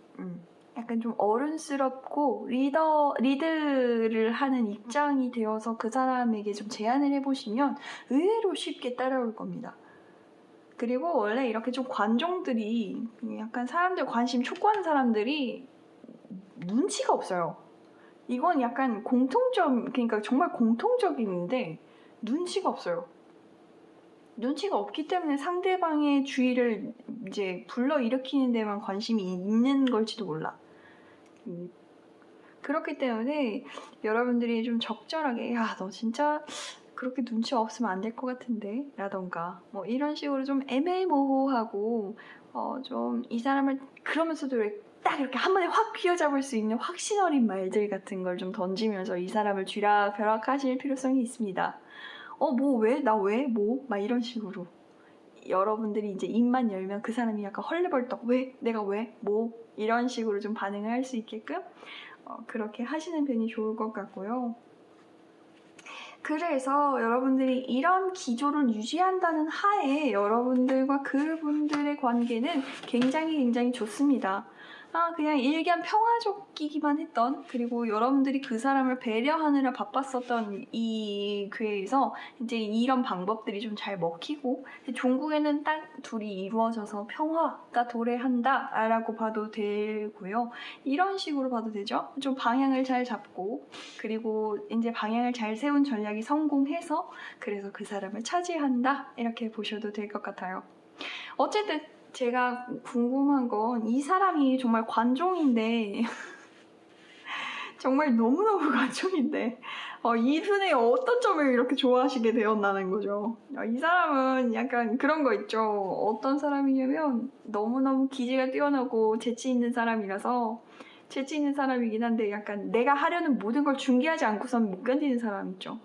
약간 좀 어른스럽고 리드를 하는 입장이 되어서 그 사람에게 좀 제안을 해보시면 의외로 쉽게 따라올 겁니다. 그리고 원래 이렇게 좀 관종들이 약간 사람들 관심 촉구하는 사람들이 눈치가 없어요. 이건 약간 그러니까 정말 공통적인데 눈치가 없어요. 눈치가 없기 때문에 상대방의 주의를 이제 불러일으키는 데만 관심이 있는 걸지도 몰라. 그렇기 때문에 여러분들이 좀 적절하게 야, 너 진짜 그렇게 눈치 없으면 안 될 것 같은데 라던가 뭐 이런 식으로 좀 애매모호하고 좀 이 사람을 그러면서도 딱 이렇게 한 번에 확 휘어잡을 수 있는 확신 어린 말들 같은 걸 좀 던지면서 이 사람을 쥐락펴락하실 필요성이 있습니다. 뭐 왜? 나 왜? 뭐? 막 이런 식으로 여러분들이 이제 입만 열면 그 사람이 약간 헐레벌떡 왜? 내가 왜? 뭐? 이런 식으로 좀 반응을 할 수 있게끔 그렇게 하시는 편이 좋을 것 같고요. 그래서 여러분들이 이런 기조를 유지한다는 하에 여러분들과 그분들의 관계는 굉장히 좋습니다. 그냥 일견 평화적이기만 했던 그리고 여러분들이 그 사람을 배려하느라 바빴었던 이 괴에서 이제 이런 방법들이 좀 잘 먹히고 종국에는 딱 둘이 이루어져서 평화가 도래한다 라고 봐도 되고요. 이런 식으로 봐도 되죠. 좀 방향을 잘 잡고 그리고 이제 방향을 잘 세운 전략이 성공해서 그래서 그 사람을 차지한다 이렇게 보셔도 될 것 같아요. 어쨌든 제가 궁금한 건 이 사람이 정말 관종인데 정말 너무너무 가족인데 이분의 어떤 점을 이렇게 좋아하시게 되었나는 거죠. 이 사람은 약간 그런 거 있죠. 어떤 사람이냐면 너무너무 기질가 뛰어나고 재치 있는 사람이라서 재치 있는 사람이긴 한데 약간 내가 하려는 모든 걸 중개하지 않고선 못 견디는 사람 있죠.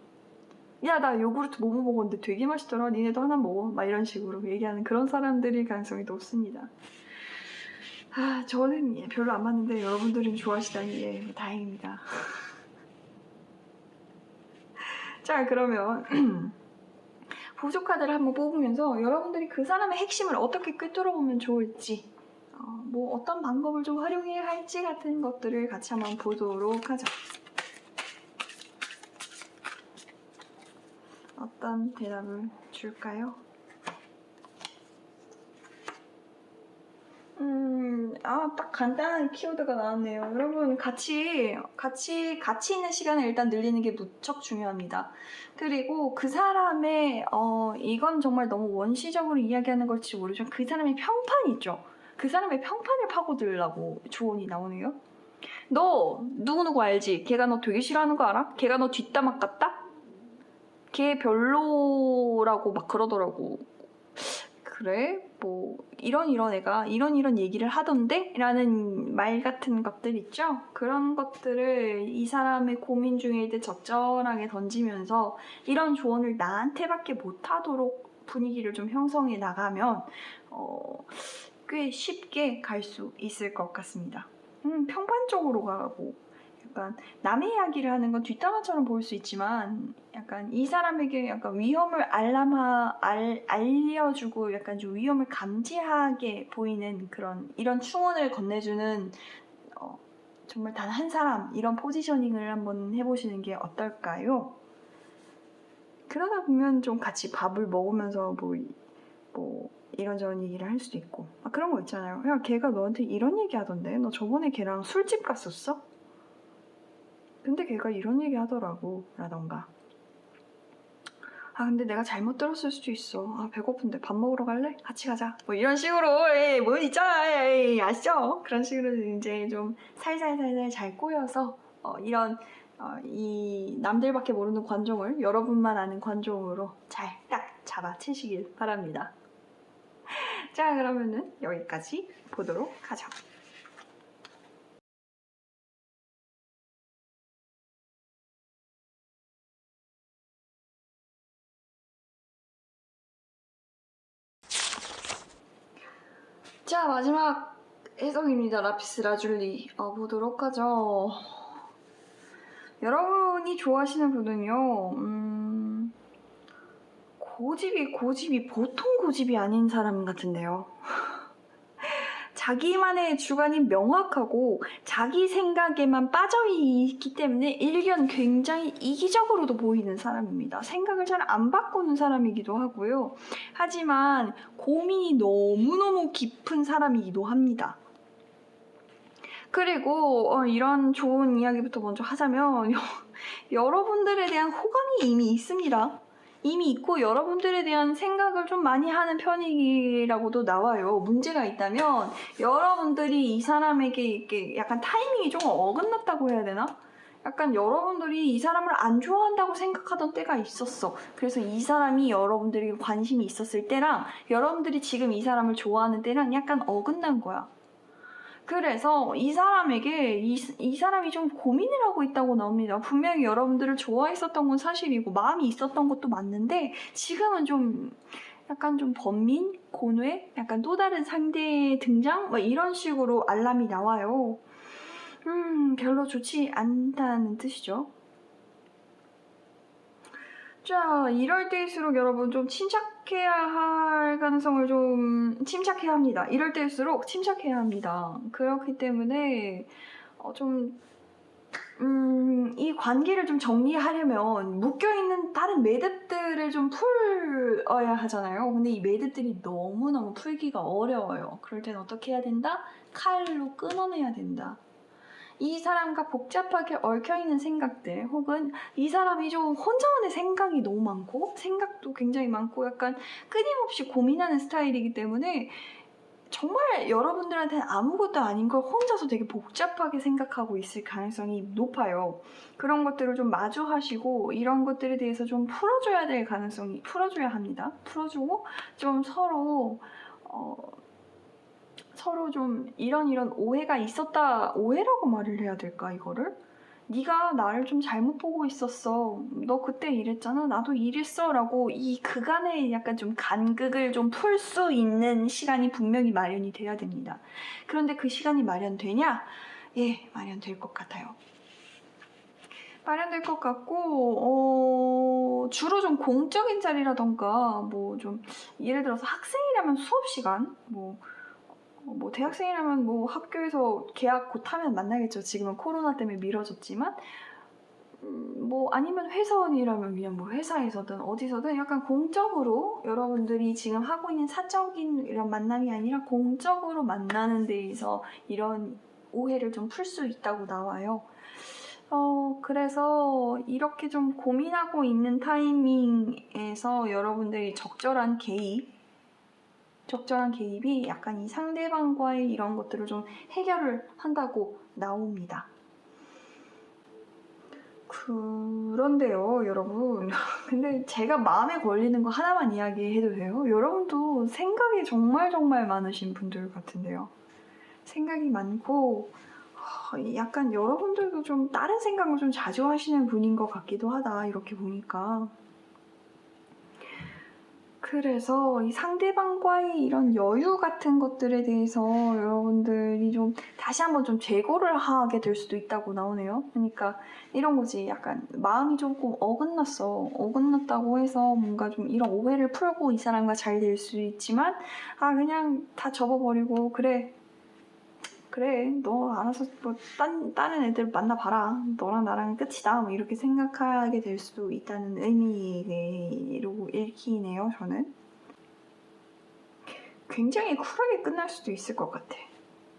야, 나 요구르트 뭐뭐 먹었는데 되게 맛있더라. 니네도 하나 먹어. 막 이런 식으로 얘기하는 그런 사람들일 가능성이 높습니다. 저는 별로 안 맞는데 여러분들은 좋아하시다니 예, 다행입니다. 자, 그러면 보조 카드를 한번 뽑으면서 여러분들이 그 사람의 핵심을 어떻게 꿰뚫어보면 좋을지 뭐 어떤 방법을 좀 활용해야 할지 같은 것들을 같이 한번 보도록 하죠. 어떤 대답을 줄까요? 딱 간단한 키워드가 나왔네요. 여러분, 같이 있는 시간을 일단 늘리는 게 무척 중요합니다. 그리고 그 사람의, 이건 정말 너무 원시적으로 이야기하는 걸지 모르지만 그 사람의 평판이 있죠. 그 사람의 평판을 파고들려고 조언이 나오네요. 너, 누구누구 알지? 걔가 너 되게 싫어하는 거 알아? 걔가 너 뒷담화 같다? 걔 별로라고 막 그러더라고. 그래? 뭐 이런 애가 이런 얘기를 하던데? 라는 말 같은 것들 있죠? 그런 것들을 이 사람의 고민 중일 때 적절하게 던지면서 이런 조언을 나한테밖에 못하도록 분위기를 좀 형성해 나가면 꽤 쉽게 갈 수 있을 것 같습니다. 평판적으로 가고 약간 남의 이야기를 하는 건 뒷담화처럼 보일 수 있지만 약간 이 사람에게 약간 위험을 알려주고 약간 좀 위험을 감지하게 보이는 이런 충언을 건네주는 정말 단 한 사람 이런 포지셔닝을 한번 해보시는 게 어떨까요? 그러다 보면 좀 같이 밥을 먹으면서 뭐 이런저런 얘기를 할 수도 있고 그런 거 있잖아요. 야, 걔가 너한테 이런 얘기 하던데 너 저번에 걔랑 술집 갔었어? 근데 걔가 이런 얘기 하더라고 라던가 근데 내가 잘못 들었을 수도 있어. 배고픈데 밥 먹으러 갈래? 같이 가자. 뭐 이런 식으로 뭐 있잖아. 아시죠? 그런 식으로 이제 좀 살살살살 잘 꼬여서 이런 이 남들밖에 모르는 관종을 여러분만 아는 관종으로 잘 딱 잡아채시길 바랍니다. 자, 그러면은 여기까지 보도록 하죠. 자, 마지막 해석입니다. 라피스 라줄리 보도록 하죠. 여러분이 좋아하시는 분은요, 고집이 보통 고집이 아닌 사람 같은데요. 자기만의 주관이 명확하고 자기 생각에만 빠져있기 때문에 일견 굉장히 이기적으로도 보이는 사람입니다. 생각을 잘 안 바꾸는 사람이기도 하고요. 하지만 고민이 너무너무 깊은 사람이기도 합니다. 그리고 이런 좋은 이야기부터 먼저 하자면 여러분들에 대한 호감이 이미 있습니다. 이미 있고 여러분들에 대한 생각을 좀 많이 하는 편이라고도 나와요. 문제가 있다면 여러분들이 이 사람에게 이렇게 약간 타이밍이 좀 어긋났다고 해야 되나? 약간 여러분들이 이 사람을 안 좋아한다고 생각하던 때가 있었어. 그래서 이 사람이 여러분들에게 관심이 있었을 때랑 여러분들이 지금 이 사람을 좋아하는 때랑 약간 어긋난 거야. 그래서 이 사람에게 이 사람이 좀 고민을 하고 있다고 나옵니다. 분명히 여러분들을 좋아했었던 건 사실이고 마음이 있었던 것도 맞는데 지금은 좀 약간 좀 번민, 고뇌, 약간 또 다른 상대의 등장? 이런 식으로 알람이 나와요. 별로 좋지 않다는 뜻이죠. 자, 이럴 때일수록 여러분 좀 침착해야 할 가능성을 좀 침착해야 합니다. 이럴 때일수록 침착해야 합니다. 그렇기 때문에 이 관계를 좀 정리하려면 묶여있는 다른 매듭들을 좀 풀어야 하잖아요. 근데 이 매듭들이 너무너무 풀기가 어려워요. 그럴 땐 어떻게 해야 된다? 칼로 끊어내야 된다. 이 사람과 복잡하게 얽혀있는 생각들 혹은 이 사람이 좀 혼자만의 생각이 너무 많고 생각도 굉장히 많고 약간 끊임없이 고민하는 스타일이기 때문에 정말 여러분들한테는 아무것도 아닌 걸 혼자서 되게 복잡하게 생각하고 있을 가능성이 높아요. 그런 것들을 좀 마주하시고 이런 것들에 대해서 좀 풀어줘야 될 가능성이 풀어줘야 합니다. 풀어주고 좀 서로 좀 이런 오해가 있었다. 오해라고 말을 해야 될까 이거를? 네가 나를 좀 잘못 보고 있었어. 너 그때 이랬잖아. 나도 이랬어. 라고 이 그간의 약간 좀 간극을 좀 풀 수 있는 시간이 분명히 마련이 돼야 됩니다. 그런데 그 시간이 마련되냐? 예, 마련될 것 같아요. 마련될 것 같고, 주로 좀 공적인 자리라던가, 뭐 좀, 예를 들어서 학생이라면 수업 시간, 뭐 대학생이라면 뭐 학교에서 계약 곧 하면 만나겠죠. 지금은 코로나 때문에 미뤄졌지만 뭐 아니면 회사원이라면 그냥 뭐 회사에서든 어디서든 약간 공적으로 여러분들이 지금 하고 있는 사적인 이런 만남이 아니라 공적으로 만나는 데에서 이런 오해를 좀 풀 수 있다고 나와요. 그래서 이렇게 좀 고민하고 있는 타이밍에서 여러분들이 적절한 개입이 약간 이 상대방과의 이런 것들을 좀 해결을 한다고 나옵니다. 그런데요, 여러분. 근데 제가 마음에 걸리는 거 하나만 이야기해도 돼요? 여러분도 생각이 정말 많으신 분들 같은데요. 생각이 많고 약간 여러분들도 좀 다른 생각을 좀 자주 하시는 분인 것 같기도 하다, 이렇게 보니까. 그래서 이 상대방과의 이런 여유 같은 것들에 대해서 여러분들이 좀 다시 한번 좀 재고를 하게 될 수도 있다고 나오네요. 그러니까 이런 거지. 약간 마음이 조금 어긋났어. 어긋났다고 해서 뭔가 좀 이런 오해를 풀고 이 사람과 잘 될 수 있지만 그냥 다 접어버리고 그래, 너 알아서 뭐 다른 애들 만나봐라. 너랑 나랑 끝이다. 뭐 이렇게 생각하게 될 수도 있다는 의미로 읽히네요, 저는. 굉장히 쿨하게 끝날 수도 있을 것 같아.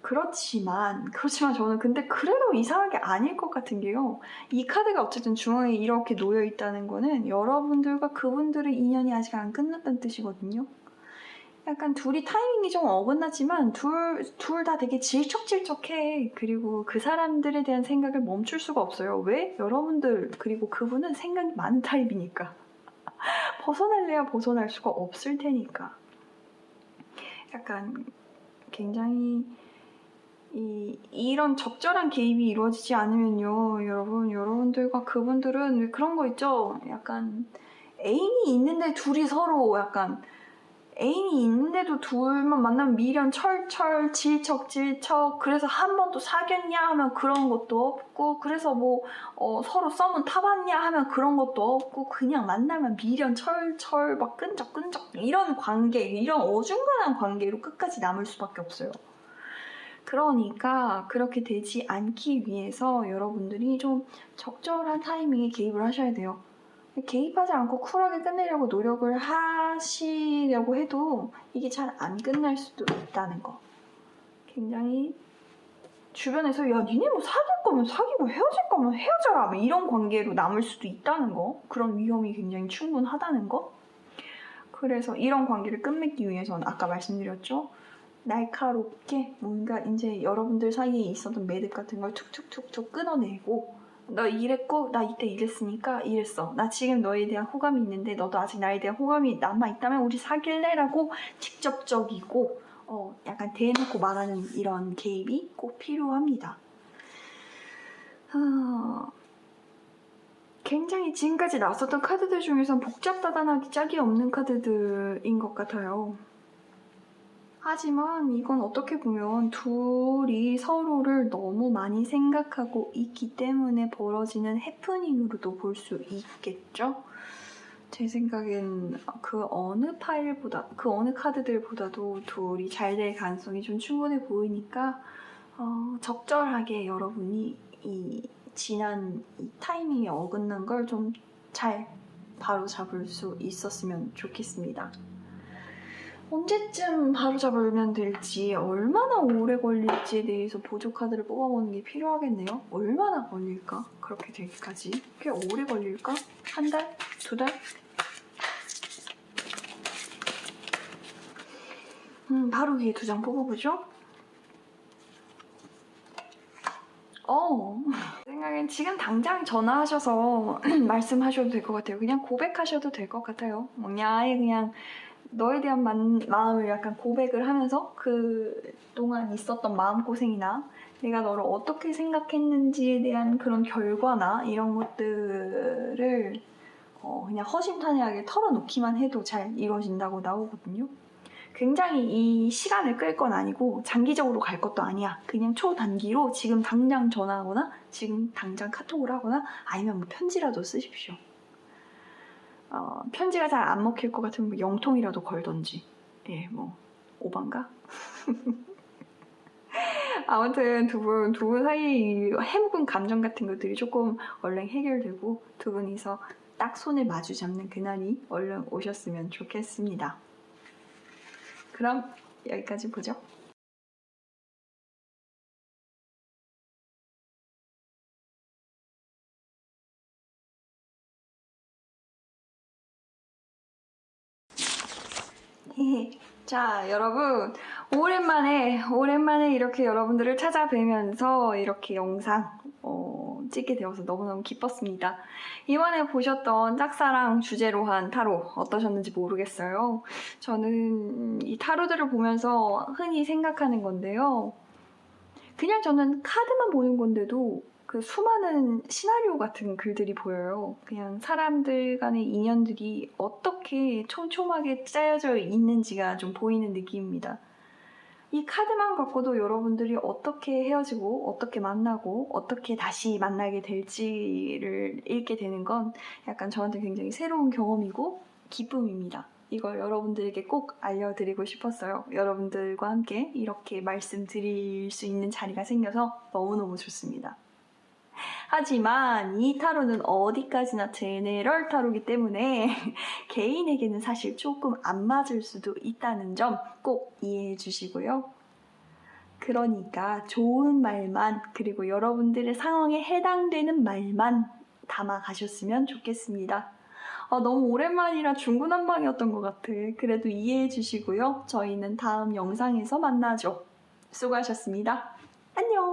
그렇지만 저는 근데 그래도 이상하게 아닐 것 같은 게요. 이 카드가 어쨌든 중앙에 이렇게 놓여 있다는 거는 여러분들과 그분들의 인연이 아직 안 끝났다는 뜻이거든요. 약간 둘이 타이밍이 좀 어긋나지만 둘 다 되게 질척질척해. 그리고 그 사람들에 대한 생각을 멈출 수가 없어요. 왜? 여러분들 그리고 그분은 생각이 많은 타입이니까. 벗어날래야 벗어날 수가 없을 테니까. 약간 굉장히 이런 적절한 개입이 이루어지지 않으면요, 여러분들과 그분들은 왜 그런 거 있죠? 약간 애인이 있는데 둘이 서로 약간 애인이 있는데도 둘만 만나면 미련 철철 질척 그래서 한 번도 사귀었냐 하면 그런 것도 없고 그래서 뭐 서로 썸은 타봤냐 하면 그런 것도 없고 그냥 만나면 미련 철철 막 끈적끈적 이런 관계 이런 어중간한 관계로 끝까지 남을 수밖에 없어요. 그러니까 그렇게 되지 않기 위해서 여러분들이 좀 적절한 타이밍에 개입을 하셔야 돼요. 개입하지 않고 쿨하게 끝내려고 노력을 하시려고 해도 이게 잘 안 끝날 수도 있다는 거. 굉장히 주변에서 야 니네 뭐 사귈 거면 사귀고 헤어질 거면 헤어져라 뭐 이런 관계로 남을 수도 있다는 거. 그런 위험이 굉장히 충분하다는 거. 그래서 이런 관계를 끝맺기 위해서는 아까 말씀드렸죠. 날카롭게 뭔가 이제 여러분들 사이에 있었던 매듭 같은 걸 툭툭툭툭 끊어내고 너 이랬고 나 이때 이랬으니까 이랬어. 나 지금 너에 대한 호감이 있는데 너도 아직 나에 대한 호감이 남아있다면 우리 사귈래? 라고 직접적이고 약간 대놓고 말하는 이런 개입이 꼭 필요합니다. 굉장히 지금까지 나왔었던 카드들 중에선 복잡다단하기 짝이 없는 카드들인 것 같아요. 하지만 이건 어떻게 보면 둘이 서로를 너무 많이 생각하고 있기 때문에 벌어지는 해프닝으로도 볼 수 있겠죠? 제 생각엔 그 어느 카드들보다도 둘이 잘 될 가능성이 좀 충분해 보이니까 적절하게 여러분이 이 지난 이 타이밍에 어긋난 걸 좀 잘 바로 잡을 수 있었으면 좋겠습니다. 언제쯤 바로잡으면 될지 얼마나 오래 걸릴지에 대해서 보조 카드를 뽑아보는 게 필요하겠네요. 얼마나 걸릴까? 그렇게 되기까지 꽤 오래 걸릴까? 한 달? 2달? 바로 위에 2장 뽑아보죠. 생각엔 지금 당장 전화하셔서 말씀하셔도 될 것 같아요. 그냥 고백하셔도 될 것 같아요. 그냥 아예 그냥 너에 대한 마음을 약간 고백을 하면서 그동안 있었던 마음고생이나 내가 너를 어떻게 생각했는지에 대한 그런 결과나 이런 것들을 그냥 허심탄회하게 털어놓기만 해도 잘 이루어진다고 나오거든요. 굉장히 이 시간을 끌 건 아니고 장기적으로 갈 것도 아니야. 그냥 초단기로 지금 당장 전화하거나 지금 당장 카톡을 하거나 아니면 뭐 편지라도 쓰십시오. 편지가 잘 안 먹힐 것 같으면 뭐 영통이라도 걸던지. 예, 뭐 오반가? 아무튼 두 분 사이 해묵은 감정 같은 것들이 조금 얼른 해결되고 두 분이서 딱 손을 마주 잡는 그날이 얼른 오셨으면 좋겠습니다. 그럼 여기까지 보죠. 자, 여러분 오랜만에 이렇게 여러분들을 찾아뵈면서 이렇게 영상 찍게 되어서 너무너무 기뻤습니다. 이번에 보셨던 짝사랑 주제로 한 타로 어떠셨는지 모르겠어요. 저는 이 타로들을 보면서 흔히 생각하는 건데요. 그냥 저는 카드만 보는 건데도 그 수많은 시나리오 같은 글들이 보여요. 그냥 사람들 간의 인연들이 어떻게 촘촘하게 짜여져 있는지가 좀 보이는 느낌입니다. 이 카드만 갖고도 여러분들이 어떻게 헤어지고 어떻게 만나고 어떻게 다시 만나게 될지를 읽게 되는 건 약간 저한테 굉장히 새로운 경험이고 기쁨입니다. 이걸 여러분들에게 꼭 알려드리고 싶었어요. 여러분들과 함께 이렇게 말씀드릴 수 있는 자리가 생겨서 너무너무 좋습니다. 하지만 이 타로는 어디까지나 제네럴 타로이기 때문에 개인에게는 사실 조금 안 맞을 수도 있다는 점 꼭 이해해 주시고요. 그러니까 좋은 말만 그리고 여러분들의 상황에 해당되는 말만 담아 가셨으면 좋겠습니다. 너무 오랜만이라 중구난방이었던 것 같아. 그래도 이해해 주시고요. 저희는 다음 영상에서 만나죠. 수고하셨습니다. 안녕!